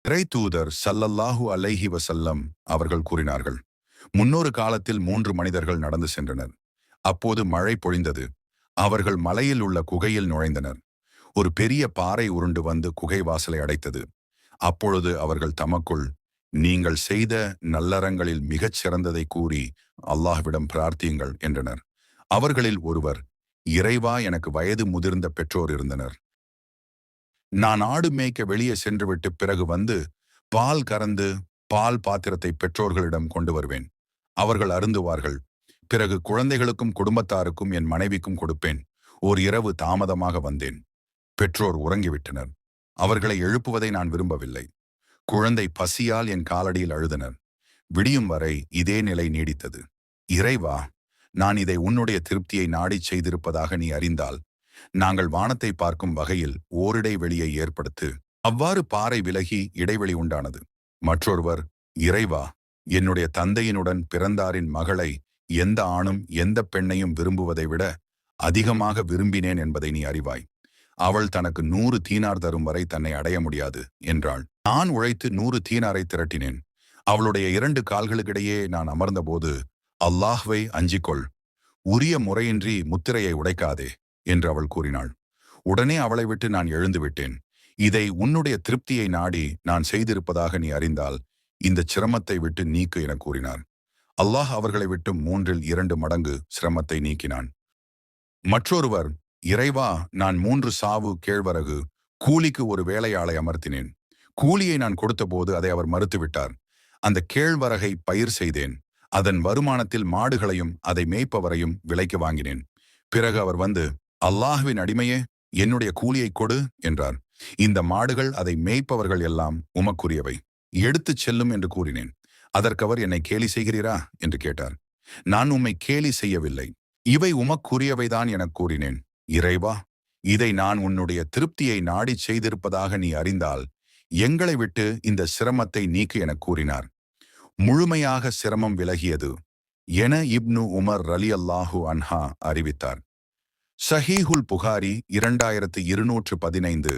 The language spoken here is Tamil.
இறை தூதர் ஸல்லல்லாஹு அலைஹி வஸல்லம் அவர்கள் கூறினார்கள், முன்னொரு காலத்தில் 3 மனிதர்கள் நடந்து சென்றனர். அப்போது மழை பொழிந்தது. அவர்கள் மலையில் உள்ள குகையில் நுழைந்தனர். ஒரு பெரிய பாறை உருண்டு வந்து குகை வாசலை அடைத்தது. அப்பொழுது அவர்கள் தமக்குள், நீங்கள் செய்த நல்லறங்களில் மிகச் சிறந்ததை கூறி அல்லாஹ்விடம் பிரார்த்தியுங்கள் என்றனர். அவர்களில் ஒருவர், இறைவா, எனக்கு வயது முதிர்ந்த பெற்றோர் இருந்தனர். நான் ஆடு மேய்க்க வெளியே சென்றுவிட்டு பிறகு வந்து பால் கறந்து பால் பாத்திரத்தை பெற்றோர்களிடம் கொண்டு வருவேன். அவர்கள் அருந்துவார்கள். பிறகு குழந்தைகளுக்கும் குடும்பத்தாருக்கும் என் மனைவிக்கும் கொடுப்பேன். ஓர் இரவு தாமதமாக வந்தேன். பெற்றோர் உறங்கிவிட்டனர். அவர்களை எழுப்புவதை நான் விரும்பவில்லை. குழந்தை பசியால் என் காலடியில் அழுதனர். விடியும் வரை இதே நிலை நீடித்தது. இறைவா, நான் இதை உன்னுடைய திருப்தியை நாடிச் செய்திருப்பதாக நீ அறிந்தால் நாங்கள் வானத்தை பார்க்கும் வகையில் ஓரிடைவெளியை ஏற்படுத்து. அவ்வாறு பாறை விலகி இடைவெளி உண்டானது. மற்றொருவர், இறைவா, என்னுடைய தந்தையினுடன் பிறந்தாரின் மகளை எந்த ஆணும் எந்த பெண்ணையும் விரும்புவதை விட அதிகமாக விரும்பினேன் என்பதை நீ அறிவாய். அவள் தனக்கு 100 தீனார் தரும் வரை தன்னை அடைய முடியாது என்றாள். நான் உழைத்து 100 தீனாரை திரட்டினேன். அவளுடைய 2 கால்களுக்கிடையே நான் அமர்ந்தபோது, அல்லாஹ்வை அஞ்சிக்கொள், உரிய முறையின்றி முத்திரையை உடைக்காதே என்று அவள் கூறினாள். உடனே அவளை விட்டு நான் எழுந்து விட்டேன். இதை உன்னுடைய திருப்தியை நாடி நான் செய்திருப்பதாக நீ அறிந்தால் இந்த சிரமத்தை விட்டு நீக்கு என கூறினார். அல்லாஹ் அவர்களை விட்டு 3 2 மடங்கு சிரமத்தை நீக்கினான். மற்றொருவர், இறைவா, நான் 3 சாவு கேழ்வரகு கூலிக்கு ஒரு வேலையாளை அமர்த்தினேன். கூலியை நான் கொடுத்தபோது அதை அவர் மறுத்துவிட்டார். அந்த கேழ்வரகை பயிர் செய்தேன். அதன் வருமானத்தில் மாடுகளையும் அதை மேய்ப்பவரையும் விலைக்கு வாங்கினேன். பிறகு அவர் வந்து, அல்லாஹ்வின் அடிமையே, என்னுடைய கூலியை கொடு என்றார். இந்த மாடுகள் அதை மேய்ப்பவர்கள் எல்லாம் உமக்குரியவை, எடுத்துச் செல்லும் என்று கூறினேன். அதற்கவர், என்னை கேலி செய்கிறீரா என்று கேட்டார். நான் உம்மை கேலி செய்யவில்லை, இவை உமக்குரியவைதான் எனக் கூறினேன். இறைவா, இதை நான் உன்னுடைய திருப்தியை நாடிச் செய்திருப்பதாக நீ அறிந்தால் எங்களை விட்டு இந்த சிரமத்தை நீக்கு எனக் கூறினார். முழுமையாக சிரமம் விலகியது என இப்னு உமர் ரலியல்லாஹு அன்ஹா அறிவித்தார். ஸஹீஹுல் புகாரி 2215.